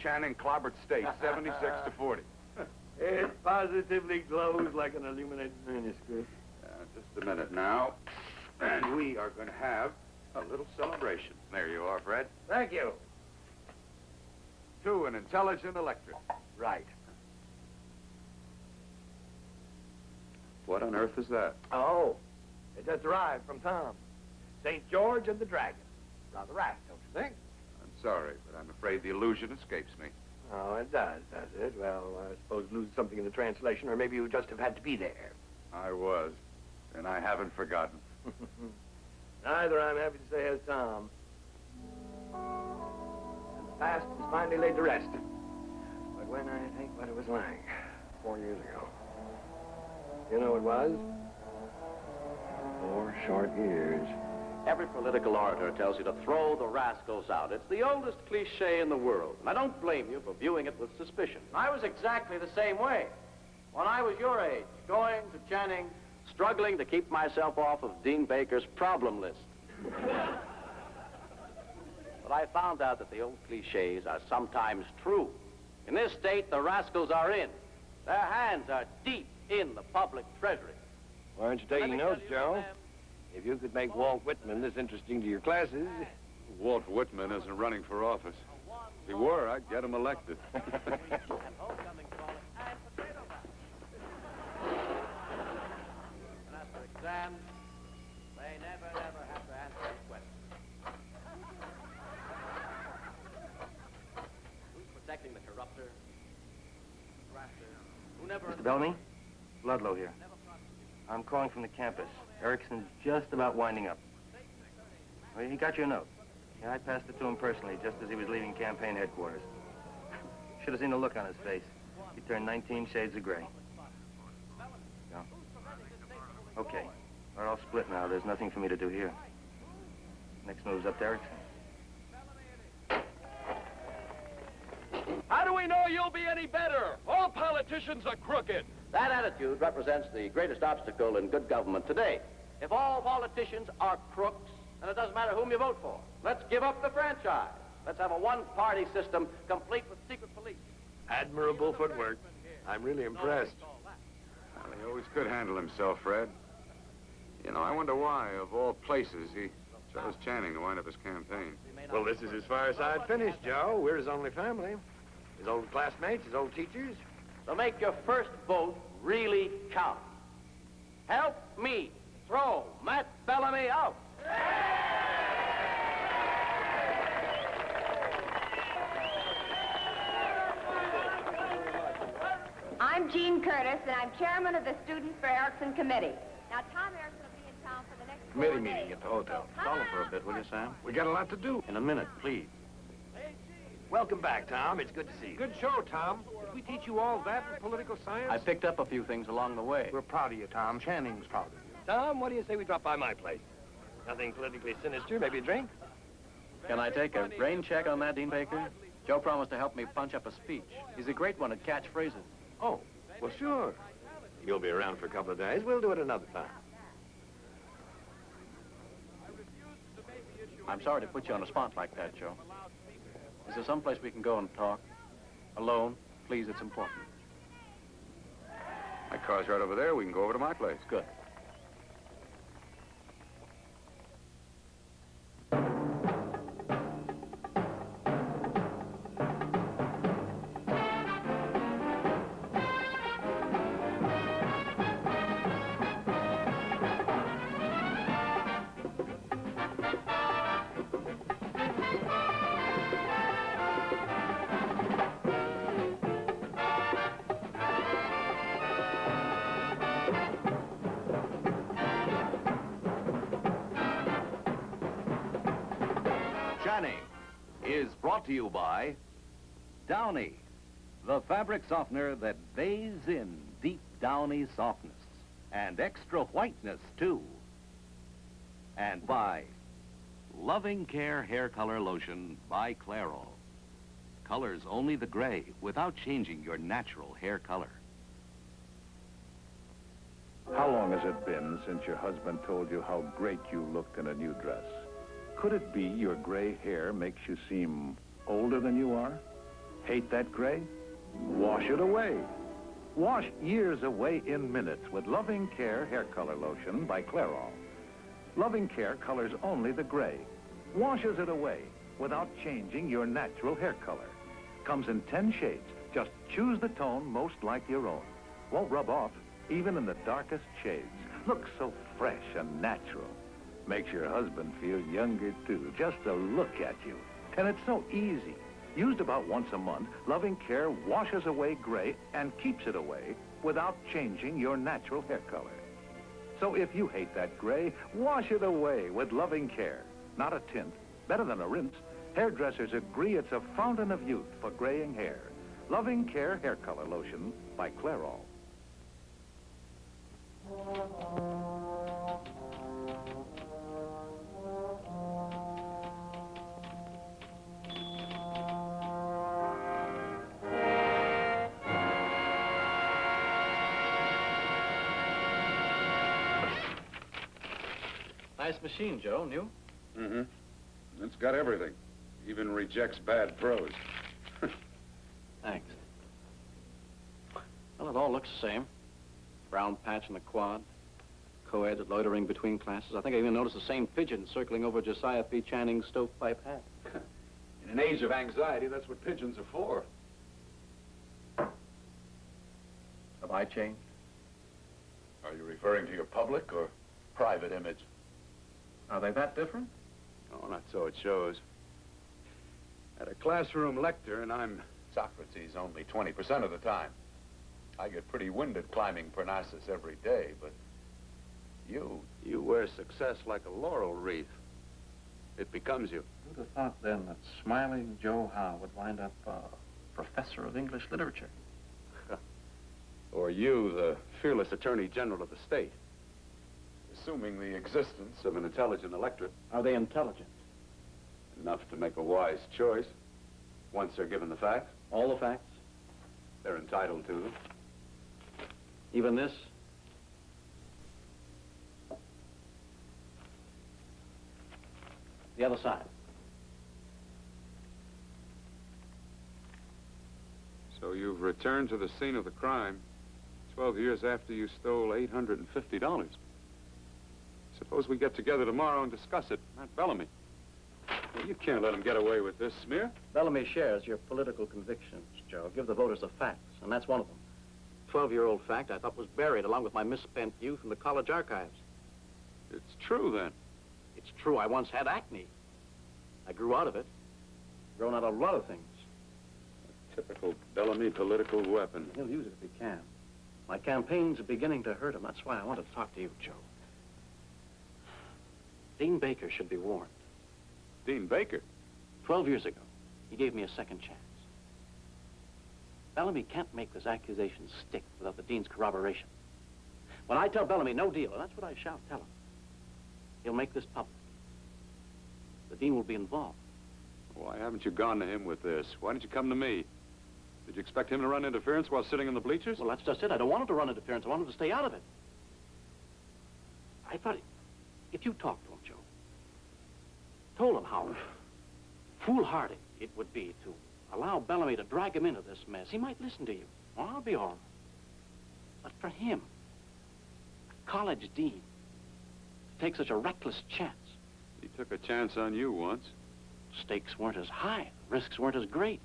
Channing clobbered State, 76-40. It positively glows like an illuminated manuscript. Just a minute now, and we are going to have a little celebration. There you are, Fred. Thank you. To an intelligent electorate. Right. What on earth is that? Oh, it just arrived from Tom. St. George and the Dragon. Rather rash, don't you think? I'm sorry, but I'm afraid the illusion escapes me. Oh, it does it? Well, I suppose lose something in the translation, or maybe you just have had to be there. I was, and I haven't forgotten. Neither, I'm happy to say, has Tom. And the past is finally laid to rest. But when I think what it was like 4 years ago, you know it was? 4 short years. Every political orator tells you to throw the rascals out. It's the oldest cliche in the world. And I don't blame you for viewing it with suspicion. I was exactly the same way. When I was your age, going to Channing, struggling to keep myself off of Dean Baker's problem list. But I found out that the old cliches are sometimes true. In this state, the rascals are in. Their hands are deep in the public treasury. Why aren't you taking notes, Joe? If you could make Walt Whitman this interesting to your classes. Walt Whitman isn't running for office. If he were, I'd get him elected. And as for exams, they never have to answer any questions. Who's protecting the corrupter? Who never... Mr. Bellamy, Ludlow here. I'm calling from the campus. Erickson's just about winding up. Well, he got your note. Yeah, I passed it to him personally, just as he was leaving campaign headquarters. Should have seen the look on his face. He turned 19 shades of gray. No. Okay. We're all split now. There's nothing for me to do here. Next move's up to Erickson. How do we know you'll be any better? All politicians are crooked. That attitude represents the greatest obstacle in good government today. If all politicians are crooks, then it doesn't matter whom you vote for. Let's give up the franchise. Let's have a one-party system complete with secret police. Admirable footwork. I'm really impressed. Well, he always could handle himself, Fred. You know, I wonder why, of all places, he chose Channing to wind up his campaign. Well, this is as far as I'd finished, Joe. We're his only family. His old classmates, his old teachers. So make your first vote really count. Help me throw Matt Bellamy out. I'm Jean Curtis, and I'm chairman of the Students for Erickson Committee. Now, Tom Erickson will be in town for the next Committee 4 meeting days. at the hotel. Call him for a bit, will you, Sam? We got a lot to do. In a minute, please. Welcome back, Tom. It's good to see you. Good show, Tom. Did we teach you all that in political science? I picked up a few things along the way. We're proud of you, Tom. Channing's proud of you. Tom, what do you say we drop by my place? Nothing politically sinister, maybe a drink? Can I take a rain check on that, Dean Baker? Joe promised to help me punch up a speech. He's a great one at catchphrases. Oh, well, sure. You'll be around for a couple of days. We'll do it another time. I'm sorry to put you on the spot like that, Joe. Is there someplace we can go and talk? Alone? Please, it's important. My car's right over there. We can go over to my place. Good. Channing is brought to you by Downy, the fabric softener that bathes in deep downy softness and extra whiteness, too. And by Loving Care Hair Color Lotion by Clairol. Colors only the gray without changing your natural hair color. How long has it been since your husband told you how great you looked in a new dress? Could it be your gray hair makes you seem older than you are? Hate that gray? Wash it away. Wash years away in minutes with Loving Care Hair Color Lotion by Clairol. Loving Care colors only the gray, washes it away without changing your natural hair color. Comes in 10 shades. Just choose the tone most like your own. Won't rub off, even in the darkest shades. Looks so fresh and natural. Makes your husband feel younger, too, just to look at you. And it's so easy. Used about once a month, Loving Care washes away gray and keeps it away without changing your natural hair color. So if you hate that gray, wash it away with Loving Care. Not a tint, better than a rinse. Hairdressers agree it's a fountain of youth for graying hair. Loving Care Hair Color Lotion by Clairol. Nice machine, Joe. New? Mm-hmm. It's got everything. Even rejects bad pros. Thanks. Well, it all looks the same. Brown patch in the quad. Co-eds loitering between classes. I think I even noticed the same pigeon circling over Josiah P. Channing's stovepipe hat. In an age of anxiety, that's what pigeons are for. Have I changed? Are you referring to your public or private image? Are they that different? Oh, not so it shows. At a classroom lecture, and I'm Socrates only 20% of the time. I get pretty winded climbing Parnassus every day, but you wear success like a laurel wreath. It becomes you. Who'd have thought then that smiling Joe Howe would wind up professor of English literature? Or you, the fearless Attorney General of the state. Assuming the existence of an intelligent electorate. Are they intelligent? Enough to make a wise choice. Once they're given the facts. All the facts? They're entitled to them. Even this? The other side. So you've returned to the scene of the crime 12 years after you stole $850. Suppose we get together tomorrow and discuss it, not Bellamy. Well, you can't let him get away with this smear. Bellamy shares your political convictions, Joe. Give the voters the facts, and that's one of them. 12-year-old fact I thought was buried along with my misspent youth in the college archives. It's true, then. It's true. I once had acne. I grew out of it. Grown out of a lot of things. A typical Bellamy political weapon. He'll use it if he can. My campaign's beginning to hurt him. That's why I wanted to talk to you, Joe. Dean Baker should be warned. Dean Baker? 12 years ago, he gave me a second chance. Bellamy can't make this accusation stick without the dean's corroboration. When I tell Bellamy no deal, and that's what I shall tell him, he'll make this public. The dean will be involved. Why haven't you gone to him with this? Why didn't you come to me? Did you expect him to run interference while sitting in the bleachers? Well, that's just it. I don't want him to run interference. I want him to stay out of it. I thought if you talked to him, Joe, told him how foolhardy it would be to allow Bellamy to drag him into this mess, he might listen to you. Well, I'll be all right. But for him, a college dean, to take such a reckless chance. He took a chance on you once. Stakes weren't as high. Risks weren't as great.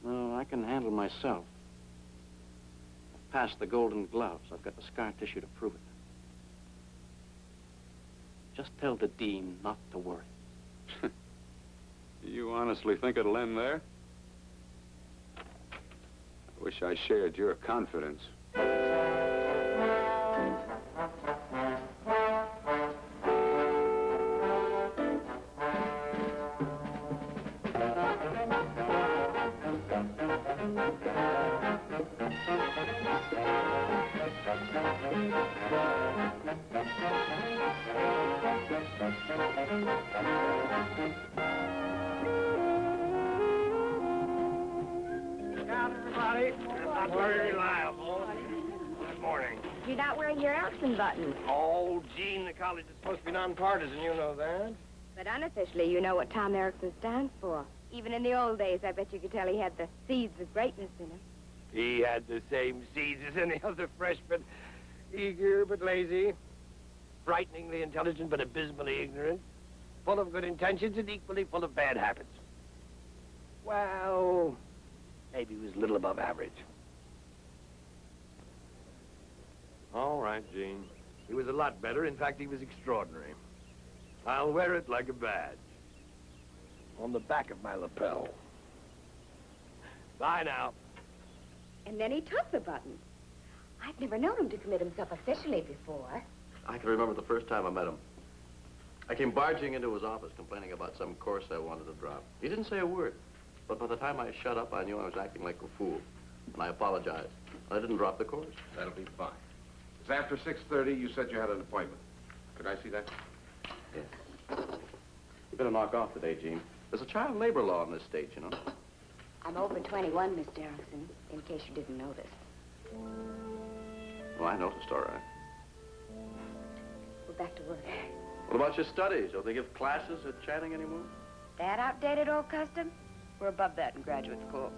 No, I can handle myself. I've passed the Golden Gloves. I've got the scar tissue to prove it. Just tell the dean not to worry. You honestly think it'll end there? I wish I shared your confidence. Everybody, not very reliable. Good morning. You're not wearing your Erickson button. Oh, Gene, the college is supposed to be nonpartisan, you know that. But unofficially, you know what Tom Erickson stands for. Even in the old days, I bet you could tell he had the seeds of greatness in him. He had the same seeds as any other freshman. Eager but lazy. Frighteningly intelligent but abysmally ignorant. Full of good intentions and equally full of bad habits. Well, maybe he was a little above average. All right, Gene. He was a lot better. In fact, he was extraordinary. I'll wear it like a badge. On the back of my lapel. Bye now. And then he took the button. I've never known him to commit himself officially before. I can remember the first time I met him. I came barging into his office complaining about some course I wanted to drop. He didn't say a word. But by the time I shut up, I knew I was acting like a fool. And I apologized. I didn't drop the course. That'll be fine. It's after 6:30. You said you had an appointment. Could I see that? Yes. You better knock off today, Gene. There's a child labor law in this state, you know. I'm over 21, Mr. Erickson, in case you didn't notice. Well, I noticed, all right. We're back to work. What about your studies? Don't they give classes at Channing anymore? That outdated old custom? We're above that in graduate school.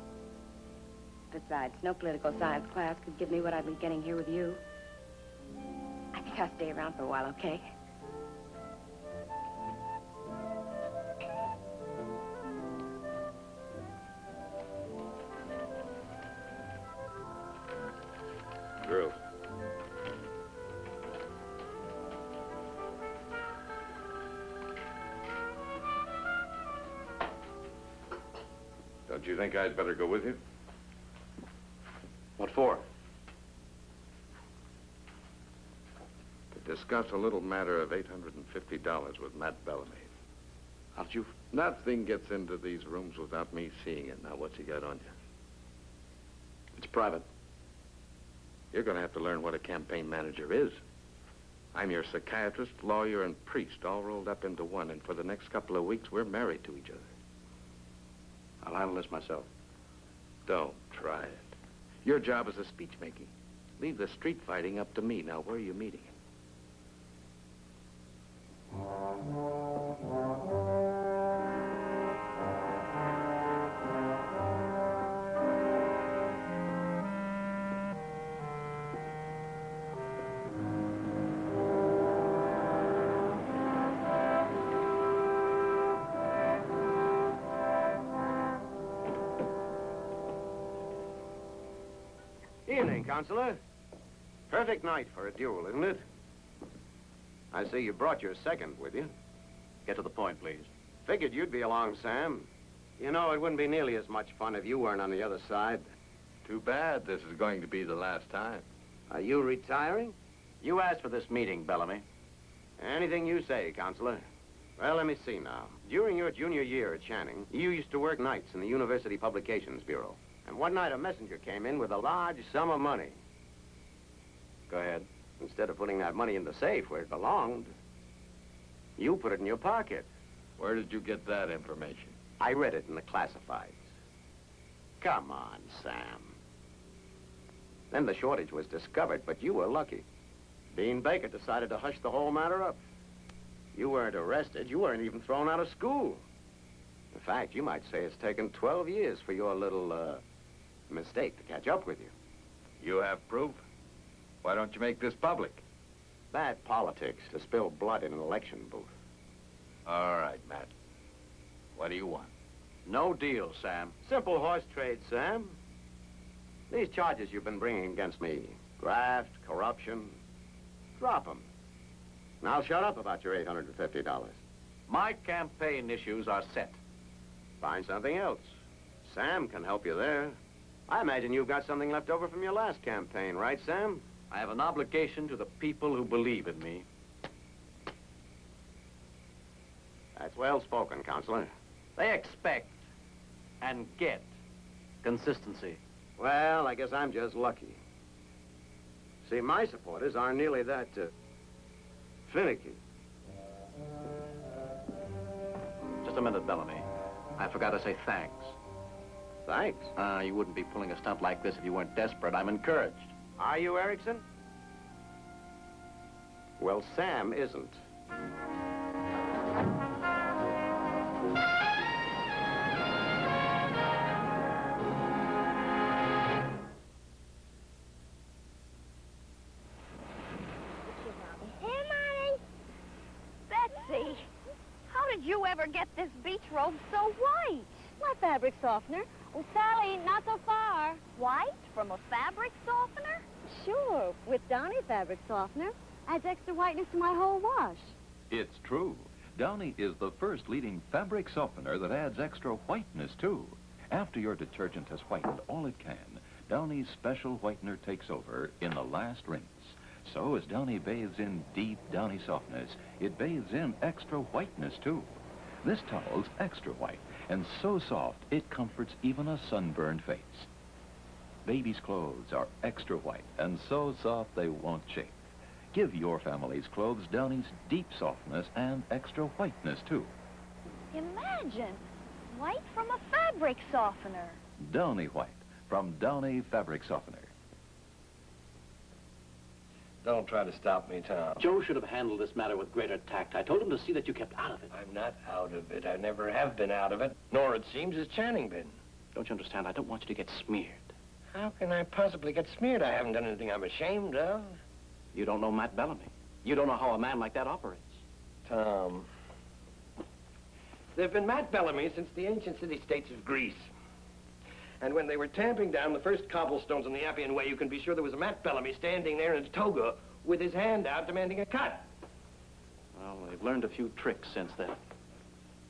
Besides, no political science class could give me what I've been getting here with you. I think I'll stay around for a while, okay? Girls. Don't you think I'd better go with you? What for? To discuss a little matter of $850 with Matt Bellamy. How did you... Nothing gets into these rooms without me seeing it. Now, what's he got on you? It's private. You're going to have to learn what a campaign manager is. I'm your psychiatrist, lawyer, and priest, all rolled up into one, and for the next couple of weeks, we're married to each other. I'll handle this myself. Don't try it. Your job is a speech-making. Leave the street fighting up to me. Now, where are you meeting him? Evening, Counselor. Perfect night for a duel, isn't it? I see you brought your second with you. Get to the point, please. Figured you'd be along, Sam. You know, it wouldn't be nearly as much fun if you weren't on the other side. Too bad this is going to be the last time. Are you retiring? You asked for this meeting, Bellamy. Anything you say, Counselor. Well, let me see now. During your junior year at Channing, you used to work nights in the University Publications Bureau. And one night a messenger came in with a large sum of money. Go ahead. Instead of putting that money in the safe where it belonged, you put it in your pocket. Where did you get that information? I read it in the classifieds. Come on, Sam. Then the shortage was discovered, but you were lucky. Dean Baker decided to hush the whole matter up. You weren't arrested. You weren't even thrown out of school. In fact, you might say it's taken 12 years for your little, mistake to catch up with you. You have proof? Why don't you make this public? Bad politics to spill blood in an election booth. All right, Matt. What do you want? No deal, Sam. Simple horse trade, Sam. These charges you've been bringing against me, graft, corruption, drop them. And I'll shut up about your $850. My campaign issues are set. Find something else. Sam can help you there. I imagine you've got something left over from your last campaign, right, Sam? I have an obligation to the people who believe in me. That's well spoken, Counselor. They expect and get consistency. Well, I guess I'm just lucky. See, my supporters aren't nearly that, finicky. Just a minute, Bellamy. I forgot to say thanks. Thanks. You wouldn't be pulling a stunt like this if you weren't desperate. I'm encouraged. Are you, Erickson? Well, Sam isn't. did you ever get this beach robe so white? My fabric softener. Oh, Sally, not so far. White from a fabric softener? Sure, with Downy fabric softener. Adds extra whiteness to my whole wash. It's true. Downy is the first leading fabric softener that adds extra whiteness, too. After your detergent has whitened all it can, Downy's special whitener takes over in the last rinse. So as Downy bathes in deep Downy softness, it bathes in extra whiteness, too. This towel's extra white and so soft it comforts even a sunburned face. Baby's clothes are extra white and so soft they won't shake. Give your family's clothes Downy's deep softness and extra whiteness, too. Imagine, white from a fabric softener. Downy White from Downy Fabric Softener. Don't try to stop me, Tom. Joe should have handled this matter with greater tact. I told him to see that you kept out of it. I'm not out of it. I never have been out of it. Nor, it seems, has Channing been. Don't you understand? I don't want you to get smeared. How can I possibly get smeared? I haven't done anything I'm ashamed of. You don't know Matt Bellamy. You don't know how a man like that operates. Tom, there have been Matt Bellamy since the ancient city-states of Greece. And when they were tamping down the first cobblestones on the Appian Way, you can be sure there was a Matt Bellamy standing there in a toga with his hand out demanding a cut. Well, they've learned a few tricks since then.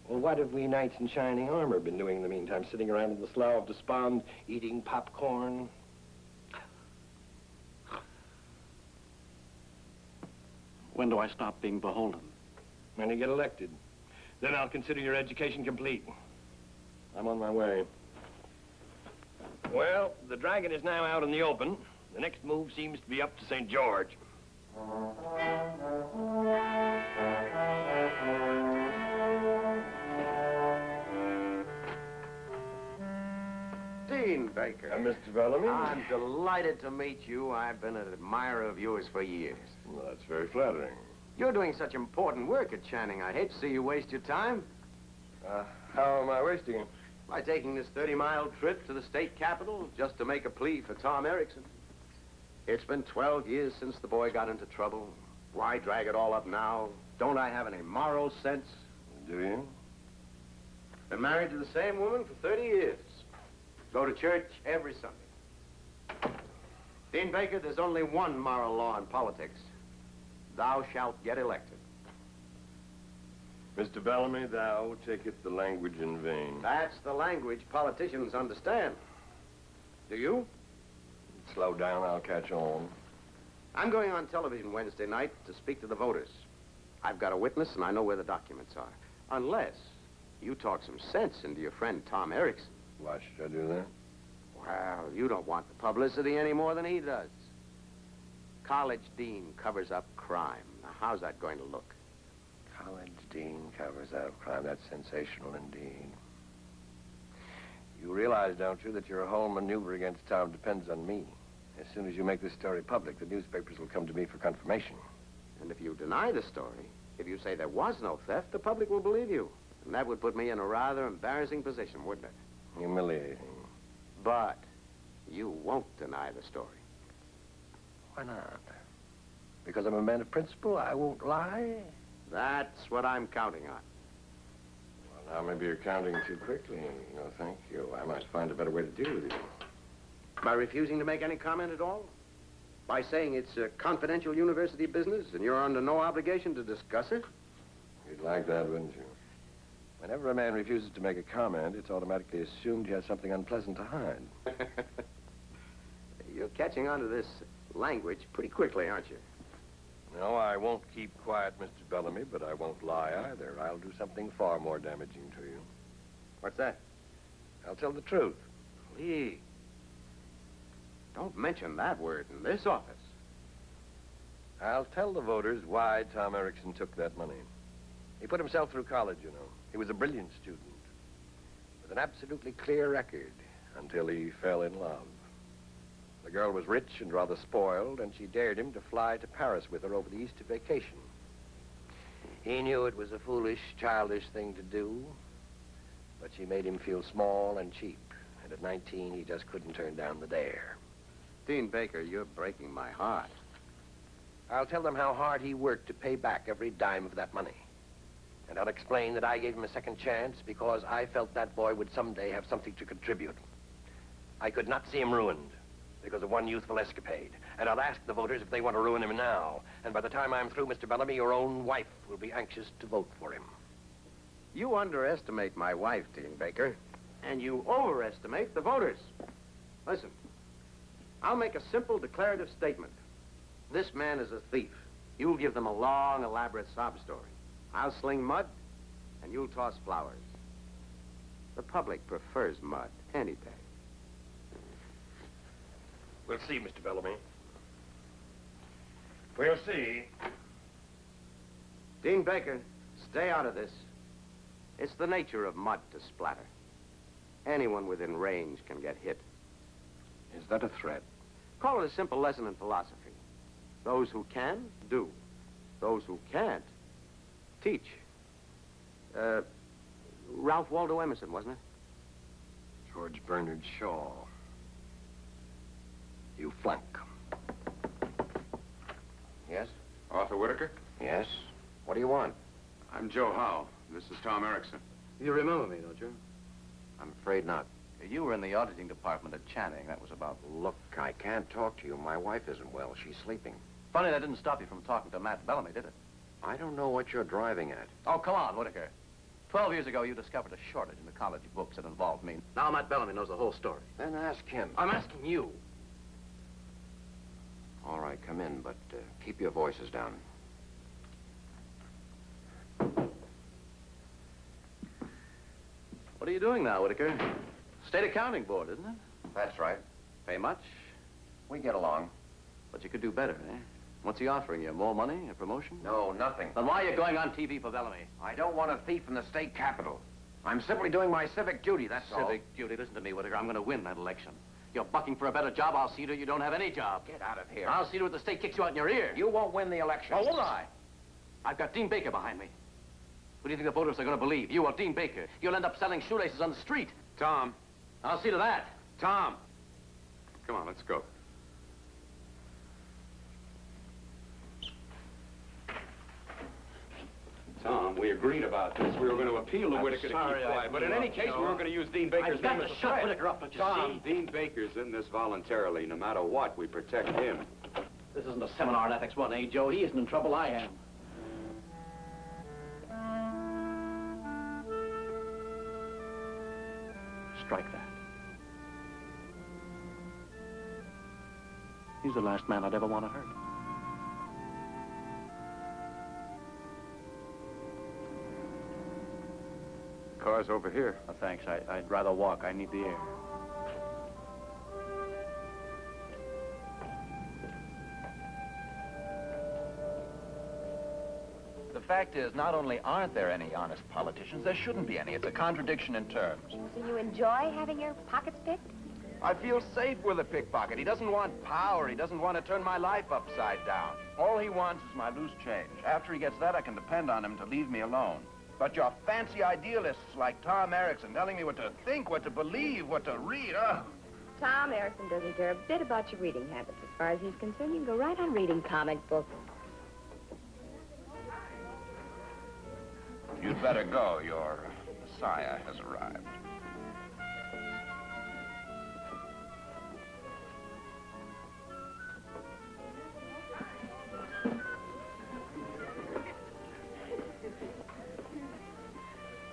Well, what have we knights in shining armor been doing in the meantime? Sitting around in the Slough of Despond, eating popcorn? When do I stop being beholden? When you get elected. Then I'll consider your education complete. I'm on my way. Well, the Dragon is now out in the open. The next move seems to be up to St. George. Dean Baker. Mr. Bellamy? I'm delighted to meet you. I've been an admirer of yours for years. Well, that's very flattering. You're doing such important work at Channing. I'd hate to see you waste your time. How am I wasting it? By taking this 30-mile trip to the state capitol just to make a plea for Tom Erickson. It's been 12 years since the boy got into trouble. Why drag it all up now? Don't I have any moral sense? Do you? Been married to the same woman for 30 years. Go to church every Sunday. Dean Baker, there's only one moral law in politics. Thou shalt get elected. Mr. Bellamy, thou taketh the language in vain. That's the language politicians understand. Do you? Slow down, I'll catch on. I'm going on television Wednesday night to speak to the voters. I've got a witness and I know where the documents are. Unless you talk some sense into your friend Tom Erickson. Why should I do that? Well, you don't want the publicity any more than he does. College dean covers up crime. Now, how's that going to look? College dean covers up crime. That's sensational indeed. You realize, don't you, that your whole maneuver against Tom depends on me. As soon as you make this story public, the newspapers will come to me for confirmation. And if you deny the story, if you say there was no theft, the public will believe you. And that would put me in a rather embarrassing position, wouldn't it? Humiliating. But you won't deny the story. Why not? Because I'm a man of principle, I won't lie? That's what I'm counting on. Well, now maybe you're counting too quickly. No, thank you. I might find a better way to deal with you. By refusing to make any comment at all? By saying it's a confidential university business and you're under no obligation to discuss it? You'd like that, wouldn't you? Whenever a man refuses to make a comment, it's automatically assumed he has something unpleasant to hide. You're catching on to this language pretty quickly, aren't you? No, I won't keep quiet, Mr. Bellamy, but I won't lie either. I'll do something far more damaging to you. What's that? I'll tell the truth. Please. Don't mention that word in this office. I'll tell the voters why Tom Erickson took that money. He put himself through college, you know. He was a brilliant student with an absolutely clear record until he fell in love. The girl was rich and rather spoiled, and she dared him to fly to Paris with her over the Easter vacation. He knew it was a foolish, childish thing to do, but she made him feel small and cheap. And at 19, he just couldn't turn down the dare. Dean Baker, you're breaking my heart. I'll tell them how hard he worked to pay back every dime of that money. And I'll explain that I gave him a second chance because I felt that boy would someday have something to contribute. I could not see him ruined because of one youthful escapade. And I'll ask the voters if they want to ruin him now. And by the time I'm through, Mr. Bellamy, your own wife will be anxious to vote for him. You underestimate my wife, Dean Baker, and you overestimate the voters. Listen, I'll make a simple declarative statement. This man is a thief. You'll give them a long, elaborate sob story. I'll sling mud, and you'll toss flowers. The public prefers mud any day. We'll see, Mr. Bellamy. We'll see. Dean Baker, stay out of this. It's the nature of mud to splatter. Anyone within range can get hit. Is that a threat? Call it a simple lesson in philosophy. Those who can, do. Those who can't, teach. Ralph Waldo Emerson, wasn't it? George Bernard Shaw. You flunk. Yes? Arthur Whitaker? Yes. What do you want? I'm Joe Howe. This is Tom Erickson. You remember me, don't you? I'm afraid not. You were in the auditing department at Channing. That was about... Look, I can't talk to you. My wife isn't well. She's sleeping. Funny that didn't stop you from talking to Matt Bellamy, did it? I don't know what you're driving at. Oh, come on, Whitaker. 12 years ago, you discovered a shortage in the college books that involved me. Now Matt Bellamy knows the whole story. Then ask him. I'm asking you. All right, come in, but keep your voices down. What are you doing now, Whitaker? State accounting board, isn't it? That's right. Pay much? We get along. But you could do better, eh? What's he offering you? More money? A promotion? No, nothing. Then why are you going on TV for Bellamy? I don't want a thief in the state capitol. I'm simply doing my civic duty, that's all. Civic duty. Listen to me, Whitaker. I'm going to win that election. You're bucking for a better job. I'll see to it you don't have any job. Get out of here. I'll see to it the state kicks you out in your ear. You won't win the election. Oh, won't I? I've got Dean Baker behind me. What do you think the voters are going to believe? You or Dean Baker? You'll end up selling shoelaces on the street. Tom. I'll see to that. Tom. Come on, let's go. Tom, we agreed about this. We were going to appeal to Whitaker to keep quiet. But in any case, we weren't going to use Dean Baker's name as a threat. Whitaker up, don't you Tom, Dean Baker's in this voluntarily. No matter what, we protect him. This isn't a seminar on ethics 1, eh, Joe? He isn't in trouble, I am. Strike that. He's the last man I'd ever want to hurt. Car's over here. Oh, thanks. I'd rather walk. I need the air. The fact is, not only aren't there any honest politicians, there shouldn't be any. It's a contradiction in terms. So you enjoy having your pockets picked? I feel safe with a pickpocket. He doesn't want power. He doesn't want to turn my life upside down. All he wants is my loose change. After he gets that, I can depend on him to leave me alone. But your fancy idealists like Tom Erickson telling me what to think, what to believe, what to read, Tom Erickson doesn't care a bit about your reading habits. As far as he's concerned, you can go right on reading comic books. You'd better go. Your Messiah has arrived.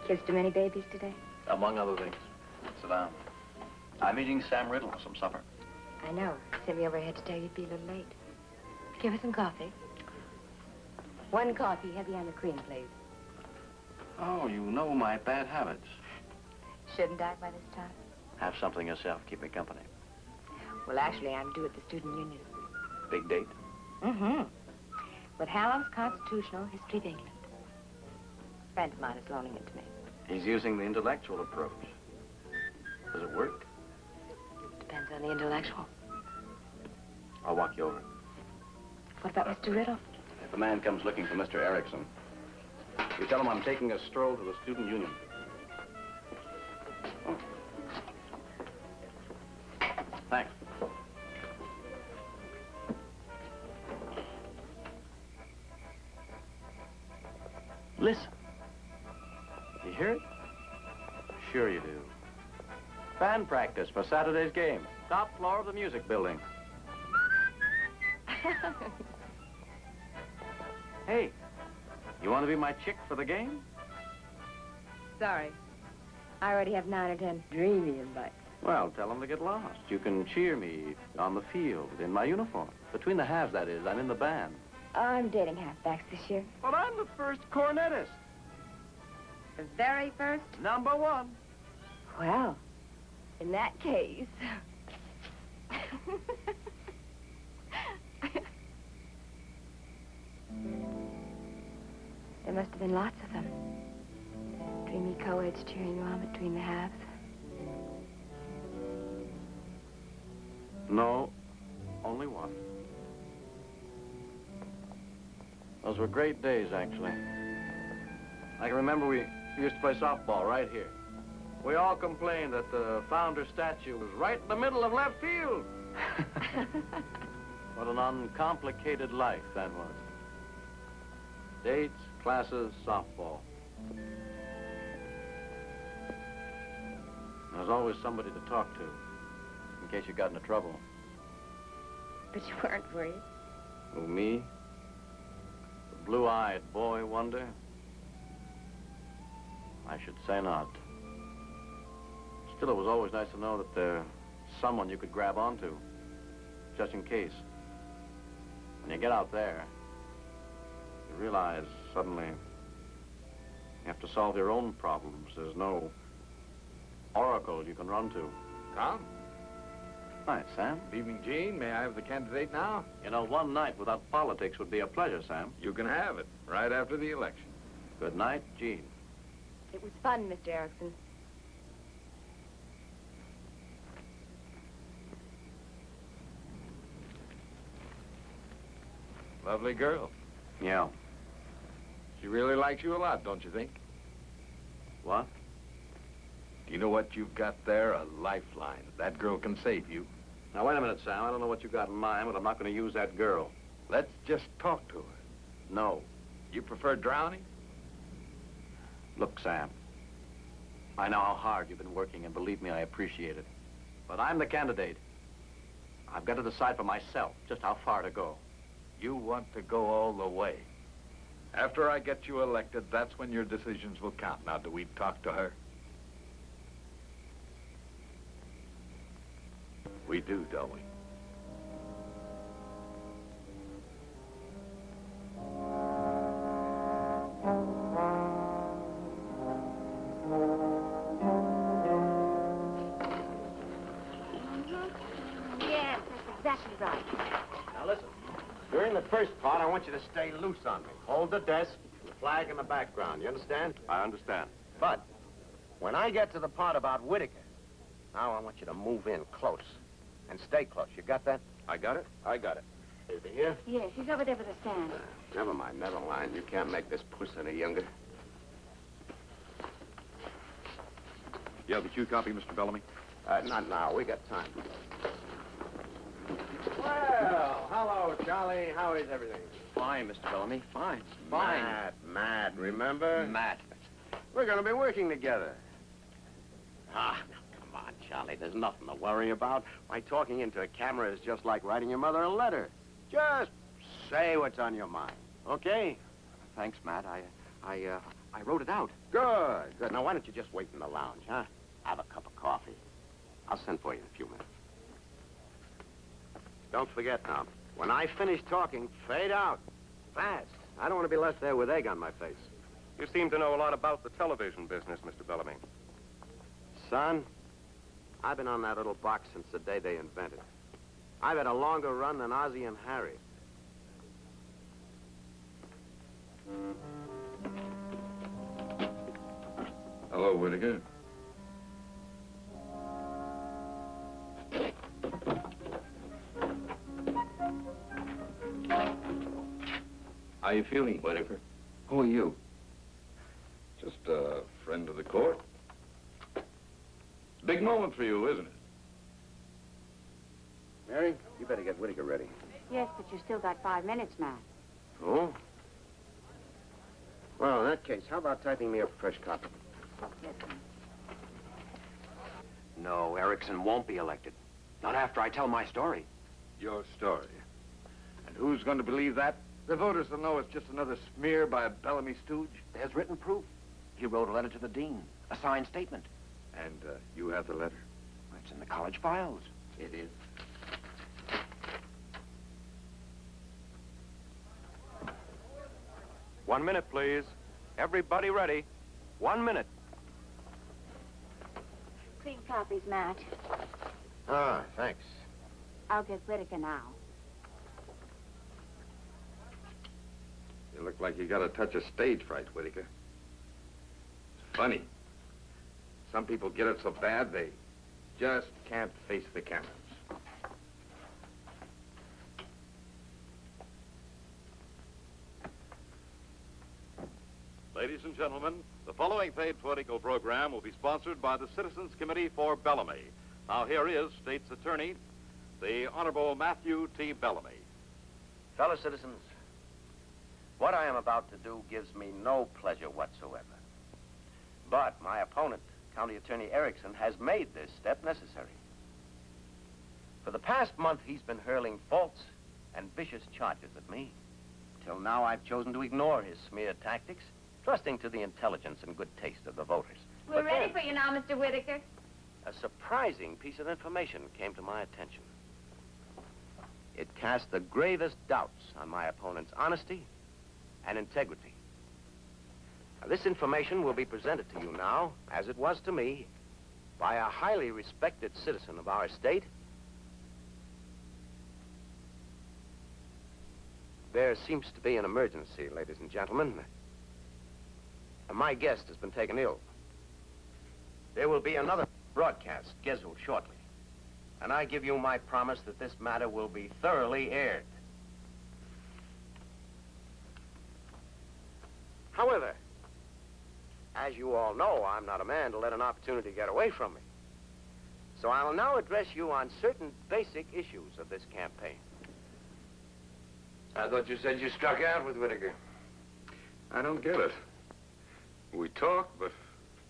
Kissed too many babies today? Among other things. Sit down. I'm eating Sam Riddle for some supper. I know. He sent me overhead to tell you you'd be a little late. Give us some coffee. One coffee, heavy on the cream, please. Oh, you know my bad habits. Shouldn't I by this time? Have something yourself. Keep me company. Well, actually, I'm due at the Student Union. Big date? Mm-hmm. With Hallam's Constitutional History of England. A friend of mine is loaning it to me. He's using the intellectual approach. Does it work? Depends on the intellectual. I'll walk you over. What about Mr. Riddle? If a man comes looking for Mr. Erickson, you tell him I'm taking a stroll to the Student Union. Oh. Thanks. Listen. hear it? Sure you do. Band practice for Saturday's game. Top floor of the music building. Hey, you want to be my chick for the game? Sorry. I already have 9 or 10 dreamy invites. Well, tell them to get lost. You can cheer me on the field in my uniform. Between the halves, that is. I'm in the band. I'm dating halfbacks this year. But I'm the first cornetist. The very first? Number 1. Well, in that case... There must have been lots of them. Dreamy co-eds cheering you on between the halves. No, only one. Those were great days, actually. I can remember we used to play softball right here. We all complained that the founder statue was right in the middle of left field. What an uncomplicated life that was. Dates, classes, softball. There was always somebody to talk to, in case you got into trouble. But you weren't, were you? Who, me? The blue-eyed boy wonder? I should say not. Still, it was always nice to know that there's someone you could grab onto, just in case. When you get out there, you realize suddenly you have to solve your own problems. There's no oracle you can run to. Tom? Hi, Sam. Good evening, Gene. May I have the candidate now? You know, one night without politics would be a pleasure, Sam. You can have it, right after the election. Good night, Gene. It was fun, Mr. Erickson. Lovely girl. Yeah. She really likes you a lot, don't you think? What? Do you know what you've got there? A lifeline. That girl can save you. Now, wait a minute, Sam. I don't know what you got in mind, but I'm not going to use that girl. Let's just talk to her. No. You prefer drowning? Look, Sam. I know how hard you've been working, and believe me, I appreciate it. But I'm the candidate. I've got to decide for myself just how far to go. You want to go all the way. After I get you elected, that's when your decisions will count. Now, do we talk to her? We do, don't we? Yes, that's exactly right. Now listen, during the first part, I want you to stay loose on me. Hold the desk, the flag in the background. You understand? I understand. But when I get to the part about Whitaker, now I want you to move in close and stay close. You got that? I got it? I got it. Is he here? Yes, he's over there with the stand. Never mind, never mind. You can't make this puss any younger. You have the cue copy, Mr. Bellamy? Not now. We got time. Well, hello, Charlie. How is everything? Fine, Mr. Bellamy. Fine. Matt, remember? Matt. We're going to be working together. Ah, come on, Charlie. There's nothing to worry about. Why, talking into a camera is just like writing your mother a letter. Just say what's on your mind, okay? Thanks, Matt. I wrote it out. Good, good. Now, why don't you just wait in the lounge, huh? Have a cup of coffee. I'll send for you in a few minutes. Don't forget now, when I finish talking, fade out. Fast. I don't want to be left there with egg on my face. You seem to know a lot about the television business, Mr. Bellamy. Son, I've been on that little box since the day they invented it. I've had a longer run than Ozzie and Harry. Hello, Whitaker. How you feeling, Whitaker? Who are you? Just a friend of the court. Big moment for you, isn't it? Mary, you better get Whitaker ready. Yes, but you still got 5 minutes, Matt. Oh? Well, in that case, how about typing me up a fresh copy? No, Erickson won't be elected. Not after I tell my story. Your story. And who's going to believe that? The voters will know it's just another smear by a Bellamy stooge. There's written proof. He wrote a letter to the dean, a signed statement. And you have the letter? It's in the college files. It is. One minute, please. Everybody ready. 1 minute. Clean copies, Matt. Ah, thanks. I'll get Whitaker now. You look like you got a touch of stage fright, Whitaker. It's funny. Some people get it so bad they just can't face the cameras. Ladies and gentlemen, the following paid political program will be sponsored by the Citizens Committee for Bellamy. Now here is State's Attorney, the Honorable Matthew T. Bellamy. Fellow citizens, what I am about to do gives me no pleasure whatsoever. But my opponent, County Attorney Erickson, has made this step necessary. For the past month, he's been hurling false and vicious charges at me. Till now, I've chosen to ignore his smear tactics, trusting to the intelligence and good taste of the voters. We're ready for you now, Mr. Whitaker. A surprising piece of information came to my attention. It cast the gravest doubts on my opponent's honesty and integrity. Now, this information will be presented to you now, as it was to me, by a highly respected citizen of our state. There seems to be an emergency, ladies and gentlemen. My guest has been taken ill. There will be another broadcast scheduled shortly. And I give you my promise that this matter will be thoroughly aired. However, as you all know, I'm not a man to let an opportunity get away from me. So I'll now address you on certain basic issues of this campaign. I thought you said you struck out with Whitaker. I don't get it. We talked, but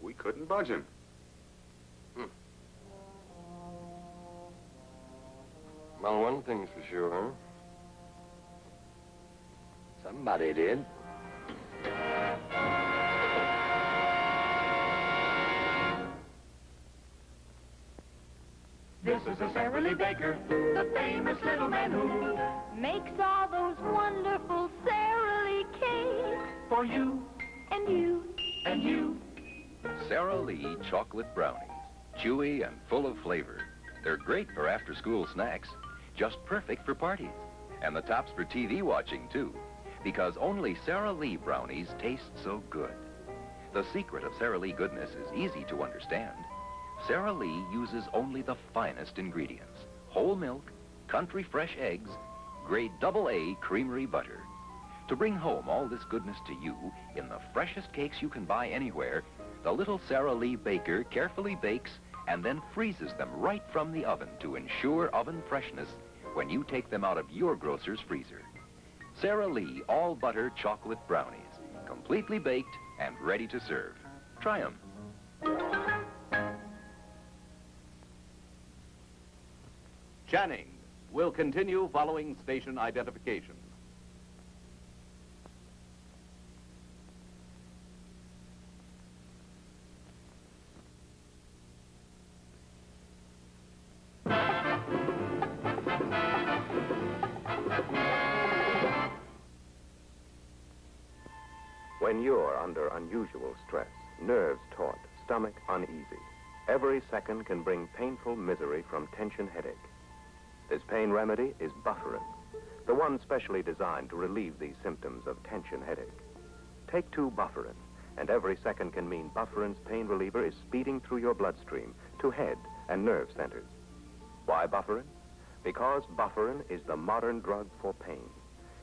we couldn't budge him. Well, one thing's for sure. Somebody did. This is a Sara Lee Baker, the famous little man who Makes all those wonderful Sara Lee cakes. For you, And you. and you. Sara Lee chocolate brownies. Chewy and full of flavor. They're great for after-school snacks. Just perfect for parties. And the tops for TV watching, too. Because only Sara Lee brownies taste so good. The secret of Sara Lee goodness is easy to understand. Sara Lee uses only the finest ingredients. Whole milk, country fresh eggs, grade AA creamery butter. To bring home all this goodness to you in the freshest cakes you can buy anywhere, the little Sara Lee baker carefully bakes and then freezes them right from the oven to ensure oven freshness when you take them out of your grocer's freezer. Sara Lee all butter chocolate brownies, completely baked and ready to serve. Try them. Channing will continue following station identification. When you're under unusual stress, nerves taut, stomach uneasy, every second can bring painful misery from tension headache. This pain remedy is Bufferin, the one specially designed to relieve these symptoms of tension headache. Take 2 Bufferin, and every second can mean Bufferin's pain reliever is speeding through your bloodstream to head and nerve centers. Why Bufferin? Because Bufferin is the modern drug for pain.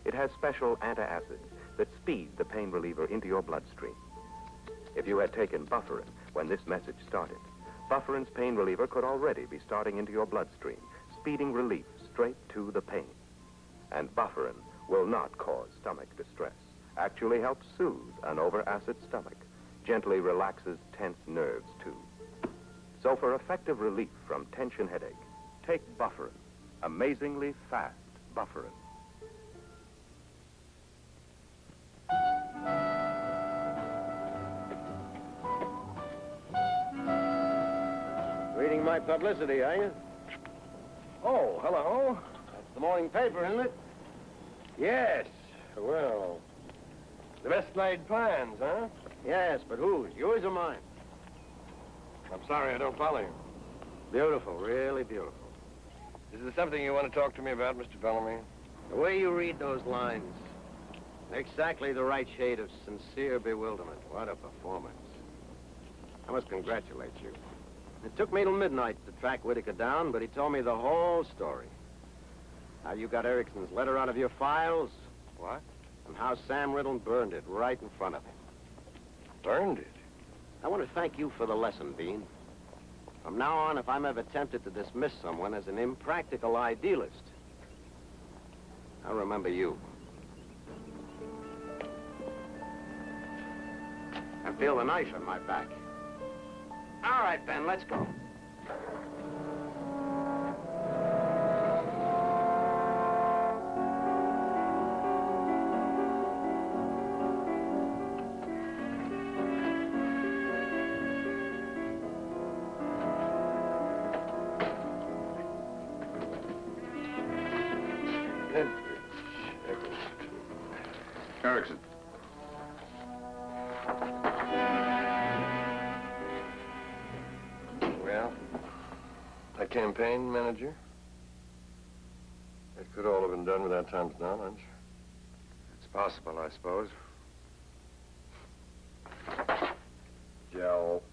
It has special antacids that speed the pain reliever into your bloodstream. If you had taken Bufferin when this message started, Bufferin's pain reliever could already be starting into your bloodstream, speeding relief straight to the pain. And Bufferin will not cause stomach distress, actually helps soothe an over-acid stomach. gently relaxes tense nerves, too. So for effective relief from tension headache, take Bufferin. Amazingly fast Bufferin. Reading my publicity, are you? Oh, hello. That's the morning paper, isn't it? Yes. Well, the best laid plans, huh? Yes, but whose? Yours or mine? I'm sorry I don't follow you. Beautiful, really beautiful. Is there something you want to talk to me about, Mr. Bellamy? The way you read those lines, exactly the right shade of sincere bewilderment. What a performance. I must congratulate you. It took me till midnight to track Whitaker down, but he told me the whole story. How you got Erickson's letter out of your files. What? And how Sam Riddle burned it right in front of him. Burned it? I want to thank you for the lesson, Bean. From now on, if I'm ever tempted to dismiss someone as an impractical idealist, I'll remember you. I feel the knife in my back. All right, Ben, let's go. Erickson. Well, a campaign manager? It could all have been done without Tom's knowledge. It's possible, I suppose. Joe.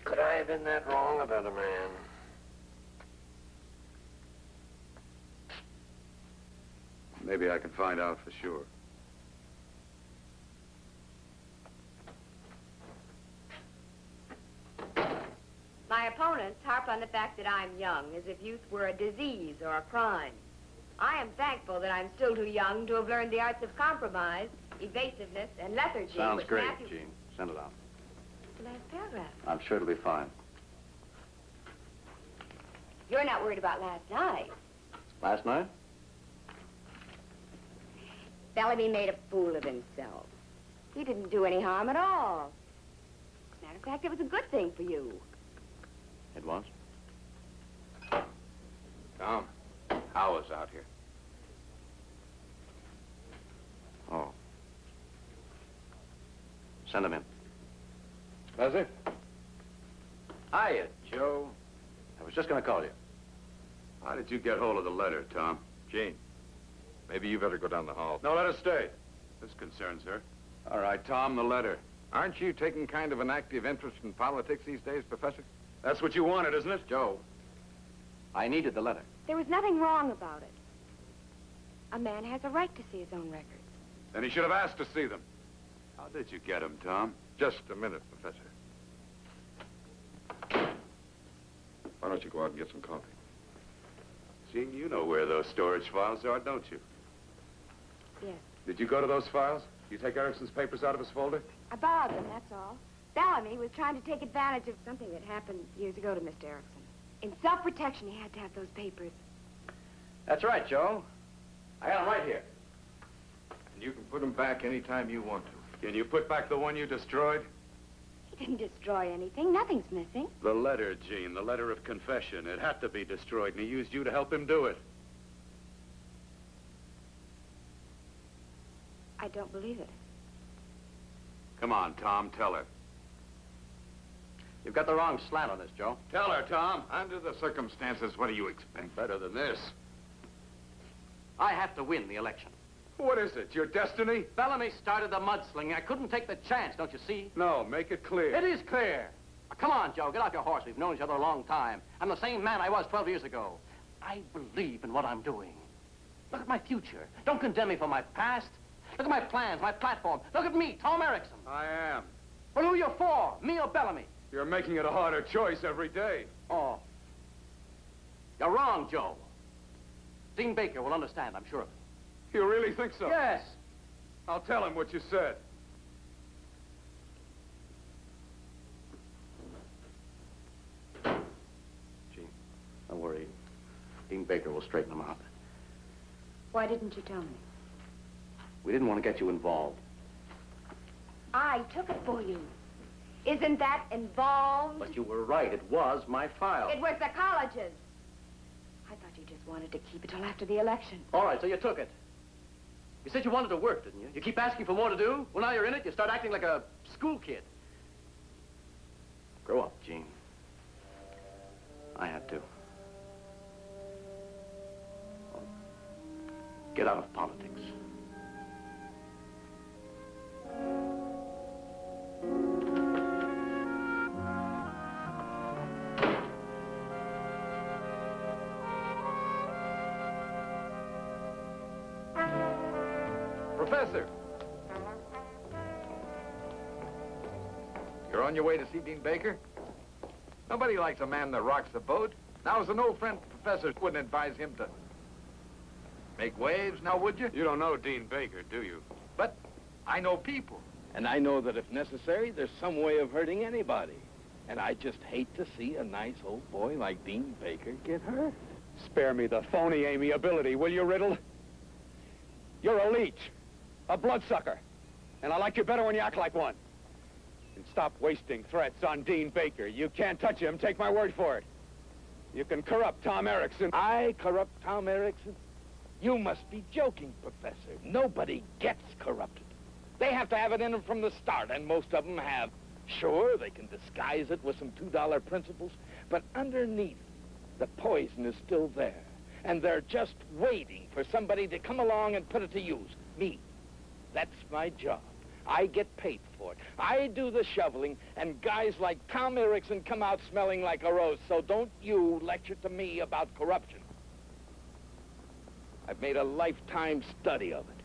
Could I have been that wrong about a man? Maybe I can find out for sure. My opponents harp on the fact that I'm young, as if youth were a disease or a crime. I am thankful that I'm still too young to have learned the arts of compromise, evasiveness, and lethargy. Sounds which great, Matthew... Gene. Send it out. The last paragraph. I'm sure it'll be fine. You're not worried about last night. Last night? Bellamy made a fool of himself. He didn't do any harm at all. As a matter of fact, it was a good thing for you. It was? Tom, Howard's out here. Oh. Send him in. Does he? Hiya, Joe. I was just going to call you. How did you get hold of the letter, Tom? Gene, maybe you better go down the hall. No, let us stay. This concerns her. All right, Tom, the letter. Aren't you taking kind of an active interest in politics these days, Professor? That's what you wanted, isn't it? Joe, I needed the letter. There was nothing wrong about it. A man has a right to see his own records. Then he should have asked to see them. How did you get them, Tom? Just a minute, Professor. Why don't you go out and get some coffee? Gene, you know where those storage files are, don't you? Yes. Did you go to those files? You take Erickson's papers out of his folder? I borrowed them, that's all. Bellamy was trying to take advantage of something that happened years ago to Mr. Erickson. In self-protection, he had to have those papers. That's right, Joe. I got them right here. And you can put them back any time you want to. Can you put back the one you destroyed? He didn't destroy anything. Nothing's missing. The letter, Gene, the letter of confession. It had to be destroyed, and he used you to help him do it. I don't believe it. Come on, Tom, tell her. You've got the wrong slant on this, Joe. Tell her, Tom. Under the circumstances, what do you expect? Better than this. I have to win the election. What is it, your destiny? Bellamy started the mudslinging. I couldn't take the chance, don't you see? No, make it clear. It is clear. Now, come on, Joe, get off your horse. We've known each other a long time. I'm the same man I was 12 years ago. I believe in what I'm doing. Look at my future. Don't condemn me for my past. Look at my plans, my platform. Look at me, Tom Erickson. I am. Well, who are you for? Me or Bellamy? You're making it a harder choice every day. Oh. You're wrong, Joe. Dean Baker will understand, I'm sure of it. You really think so? Yes. I'll tell him what you said. Baker will straighten them out. Why didn't you tell me? We didn't want to get you involved. I took it for you. Isn't that involved? But you were right. It was my file. It was the college's. I thought you just wanted to keep it till after the election. All right, so you took it. You said you wanted to work, didn't you? You keep asking for more to do. Well, now you're in it, you start acting like a school kid. Grow up, Gene. I had to. Well, get out of politics. Professor! You're on your way to see Dean Baker? Nobody likes a man that rocks the boat. Now, as an old friend, Professor wouldn't advise him to make waves, now would you? You don't know Dean Baker, do you? But I know people. And I know that if necessary, there's some way of hurting anybody. And I just hate to see a nice old boy like Dean Baker get hurt. Spare me the phony amiability, will you, Riddle? You're a leech, a bloodsucker, and I like you better when you act like one. And stop wasting threats on Dean Baker. You can't touch him, take my word for it. You can corrupt Tom Erickson. I corrupt Tom Erickson? You must be joking, Professor. Nobody gets corrupted. They have to have it in them from the start, and most of them have. Sure, they can disguise it with some $2 principles, but underneath, the poison is still there. And they're just waiting for somebody to come along and put it to use. Me. That's my job. I get paid for it. I do the shoveling, and guys like Tom Erickson come out smelling like a rose. So don't you lecture to me about corruption. I've made a lifetime study of it.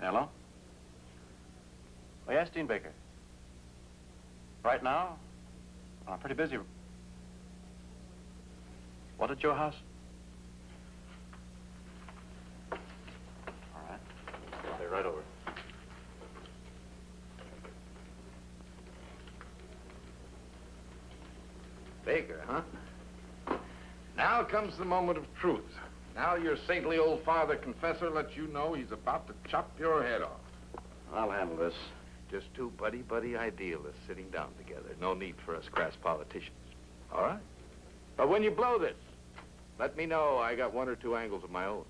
Hello? Oh, yes, Dean Baker. Right now? I'm pretty busy. What, at your house? All right. I'll be right over. Baker, huh? Now comes the moment of truth. Now your saintly old father confessor lets you know he's about to chop your head off. I'll handle this. Just two buddy-buddy idealists sitting down together. No need for us crass politicians. All right? But when you blow this, let me know. I got one or two angles of my own.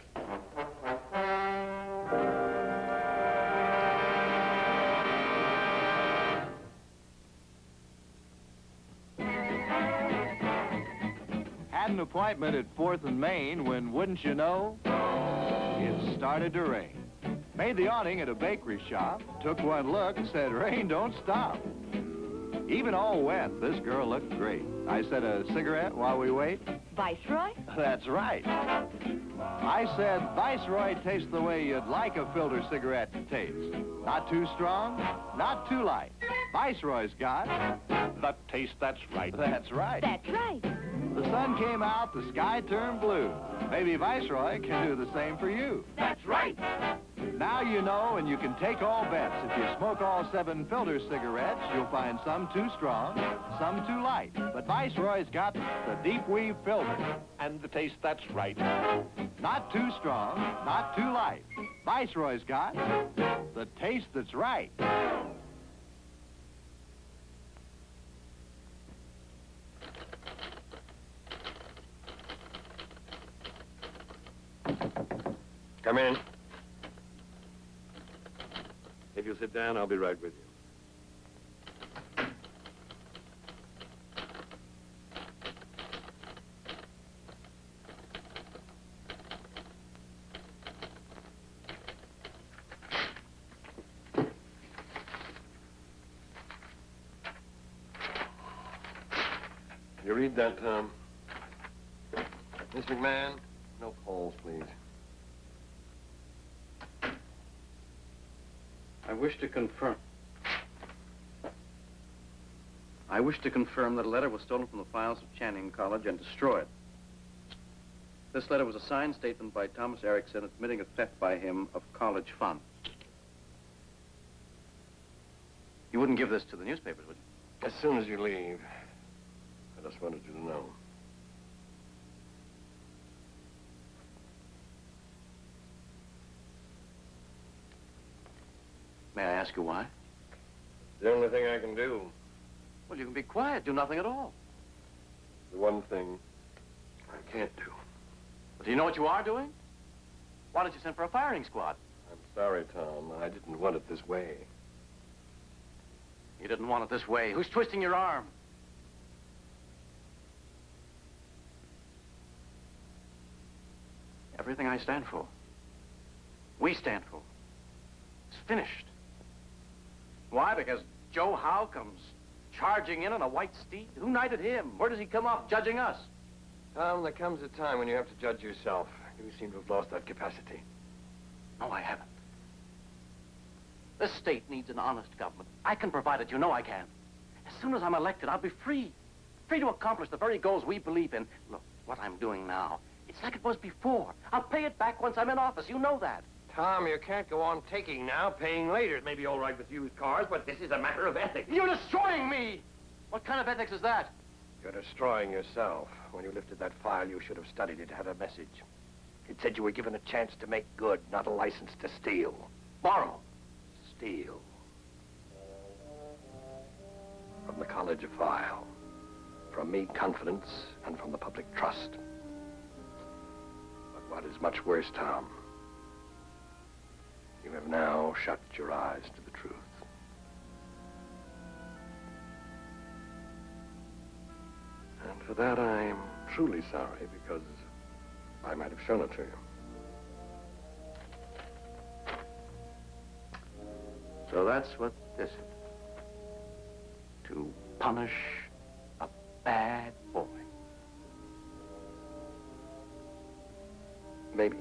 Had an appointment at 4th and Main when, wouldn't you know, it started to rain. Made the awning at a bakery shop, took one look, said, rain don't stop. Even all wet, this girl looked great. I said, a cigarette while we wait? Viceroy? That's right. I said, Viceroy tastes the way you'd like a filter cigarette to taste. Not too strong, not too light. Viceroy's got the taste that's right. That's right. That's right. The sun came out, the sky turned blue. Maybe Viceroy can do the same for you. That's right. Now you know, and you can take all bets. If you smoke all 7 filter cigarettes, you'll find some too strong, some too light. But Viceroy's got the deep weave filter. And the taste that's right. Not too strong, not too light. Viceroy's got the taste that's right. Come in. If you'll sit down, I'll be right with you. You read that, Tom? Miss McMahon, no calls, please. I wish to confirm that a letter was stolen from the files of Channing College and destroyed. This letter was a signed statement by Thomas Erickson admitting a theft by him of college funds. You wouldn't give this to the newspapers, would you? As soon as you leave, I just wanted you to know. May I ask you why? The only thing I can do. Well, you can be quiet, do nothing at all. The one thing I can't do. But do you know what you are doing? Why don't you send for a firing squad? I'm sorry, Tom. I didn't want it this way. You didn't want it this way. Who's twisting your arm? Everything I stand for, we stand for, it's finished. Why? Because Joe Howe comes charging in on a white steed? Who knighted him? Where does he come off judging us? Tom, there comes a time when you have to judge yourself. You seem to have lost that capacity. No, I haven't. This state needs an honest government. I can provide it. You know I can. As soon as I'm elected, I'll be free. Free to accomplish the very goals we believe in. Look, what I'm doing now, it's like it was before. I'll pay it back once I'm in office. You know that. Tom, you can't go on taking now, paying later. It may be all right with used cars, but this is a matter of ethics. You're destroying me! What kind of ethics is that? You're destroying yourself. When you lifted that file, you should have studied it. It had a message. It said you were given a chance to make good, not a license to steal. Borrow. Steal. From the college file. From me, confidence, and from the public trust. But what is much worse, Tom, you have now shut your eyes to the truth. And for that, I'm truly sorry, because I might have shown it to you. So that's what this is. To punish a bad boy. Maybe.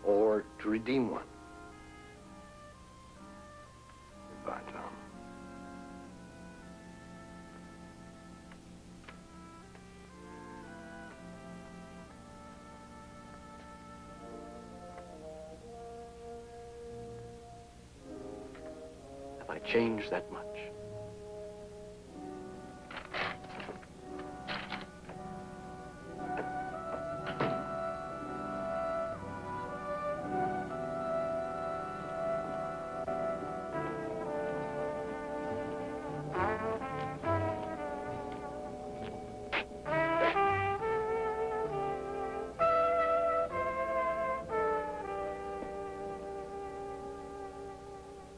Or to redeem one. Goodbye, Tom. Have I changed that much?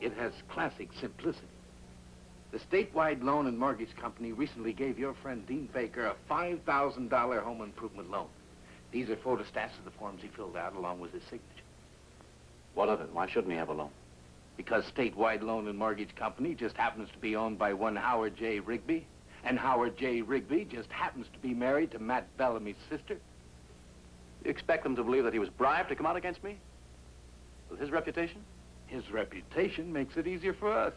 It has classic simplicity. The statewide loan and mortgage company recently gave your friend Dean Baker a $5,000 home improvement loan. These are photostats of the forms he filled out along with his signature. What of it? Why shouldn't he have a loan? Because statewide loan and mortgage company just happens to be owned by one Howard J. Rigby, and Howard J. Rigby just happens to be married to Matt Bellamy's sister. You expect them to believe that he was bribed to come out against me? With his reputation? His reputation makes it easier for us.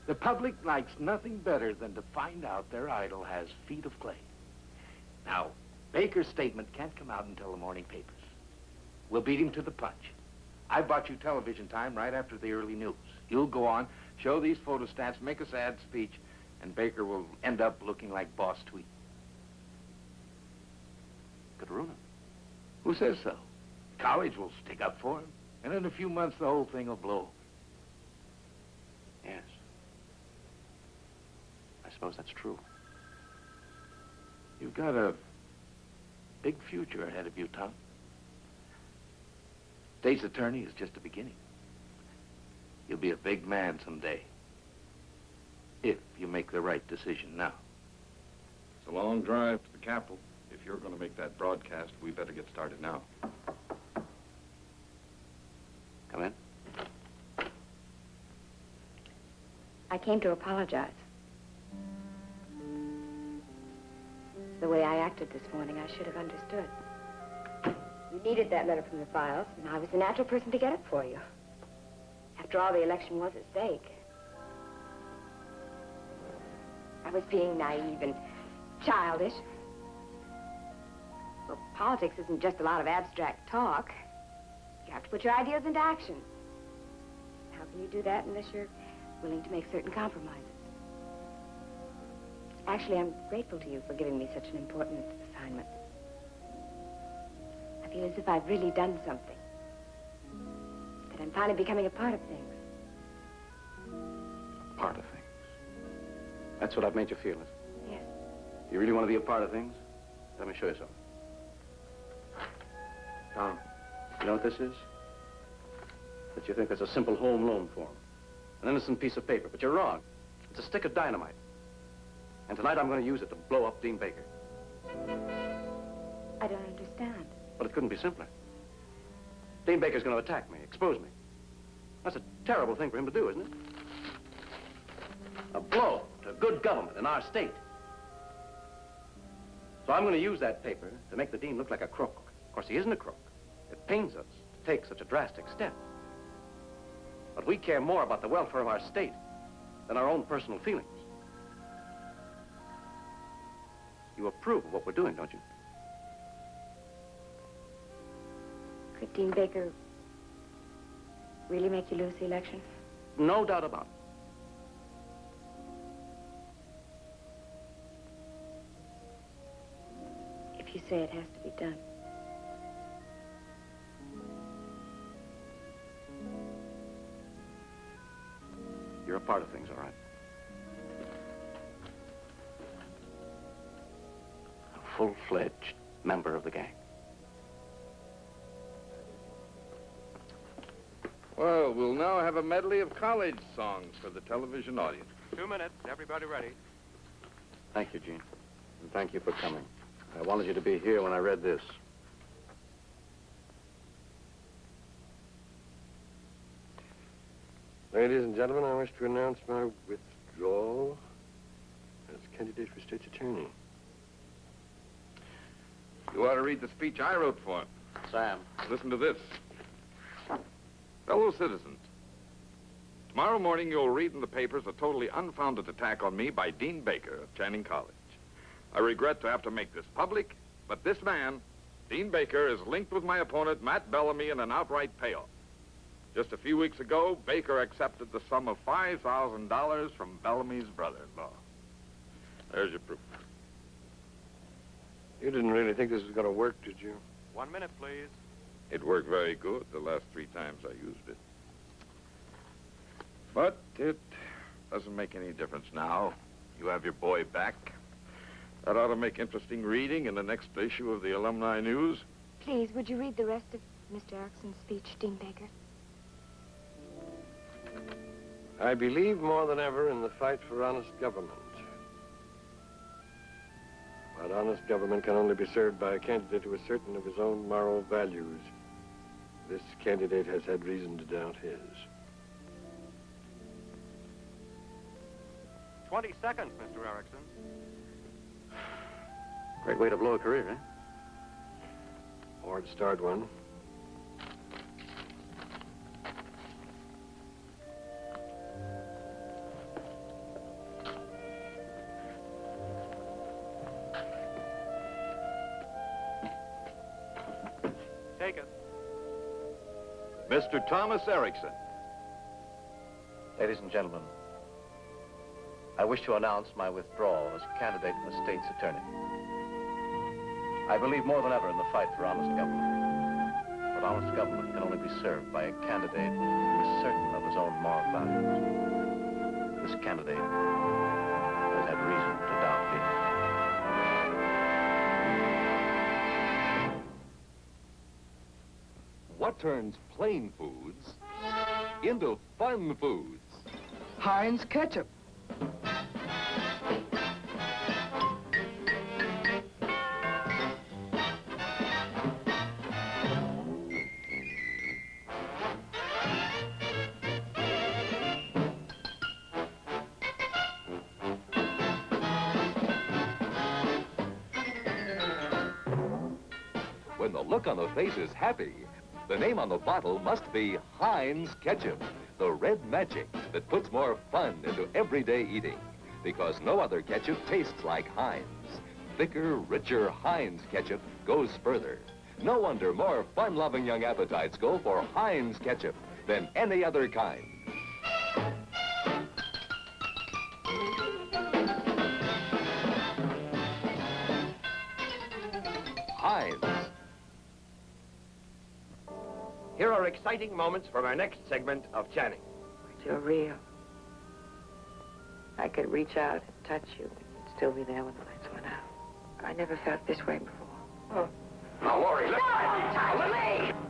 The public likes nothing better than to find out their idol has feet of clay. Now, Baker's statement can't come out until the morning papers. We'll beat him to the punch. I bought you television time right after the early news. You'll go on, show these photostats, make a sad speech, and Baker will end up looking like Boss Tweet. Could ruin him. Who says so? College will stick up for him, and in a few months the whole thing will blow. Yes. I suppose that's true. You've got a big future ahead of you, Tom. State's attorney is just the beginning. You'll be a big man someday. If you make the right decision now. It's a long drive to the Capitol. If you're going to make that broadcast, we better get started now. Come in. I came to apologize. The way I acted this morning, I should have understood. You needed that letter from the files, and I was the natural person to get it for you. After all, the election was at stake. I was being naive and childish. Well, politics isn't just a lot of abstract talk. You have to put your ideas into action. How can you do that unless you're willing to make certain compromises? Actually, I'm grateful to you for giving me such an important assignment. I feel as if I've really done something. That I'm finally becoming a part of things. Part of things. That's what I've made you feel, is it? Yes. You really want to be a part of things? Let me show you something. Tom, you know what this is? That you think it's a simple home loan form. An innocent piece of paper, but you're wrong. It's a stick of dynamite. And tonight I'm going to use it to blow up Dean Baker. I don't understand. Well, it couldn't be simpler. Dean Baker's going to attack me, expose me. That's a terrible thing for him to do, isn't it? A blow to good government in our state. So I'm going to use that paper to make the Dean look like a crook. Of course, he isn't a crook. It pains us to take such a drastic step. But we care more about the welfare of our state than our own personal feelings. You approve of what we're doing, don't you? Could Dean Baker really make you lose the election? No doubt about it. If you say it has to be done. You're a part of things, all right? A full-fledged member of the gang. Well, we'll now have a medley of college songs for the television audience. 2 minutes. Everybody ready. Thank you, Gene. And thank you for coming. I wanted you to be here when I read this. Ladies and gentlemen, I wish to announce my withdrawal as candidate for state's attorney. You ought to read the speech I wrote for him. Sam. Listen to this. Fellow citizens, tomorrow morning you'll read in the papers a totally unfounded attack on me by Dean Baker of Channing College. I regret to have to make this public, but this man, Dean Baker, is linked with my opponent, Matt Bellamy, in an outright payoff. Just a few weeks ago, Baker accepted the sum of $5,000 from Bellamy's brother-in-law. There's your proof. You didn't really think this was going to work, did you? 1 minute, please. It worked very good the last 3 times I used it. But it doesn't make any difference now. You have your boy back. That ought to make interesting reading in the next issue of the Alumni News. Please, would you read the rest of Mr. Erickson's speech, Dean Baker? I believe more than ever in the fight for honest government. But honest government can only be served by a candidate who is certain of his own moral values. This candidate has had reason to doubt his. 20 seconds, Mr. Erickson. Great way to blow a career, eh? Or to start one. Take it. Mr. Thomas Erickson. Ladies and gentlemen, I wish to announce my withdrawal as candidate for state's attorney. I believe more than ever in the fight for honest government. But honest government can only be served by a candidate who is certain of his own moral values. This candidate has had reason to doubt his. What turns plain foods into fun foods? Heinz ketchup. When the look on the face is happy, the name on the bottle must be Heinz Ketchup, the red magic that puts more fun into everyday eating. Because no other ketchup tastes like Heinz. thicker, richer Heinz ketchup goes further. No wonder more fun-loving young appetites go for Heinz ketchup than any other kind. Heinz. Here are exciting moments from our next segment of Channing. You're real. I could reach out and touch you and still be there when the lights went out. I never felt this way before. Oh, Laurie, look. No, touch me!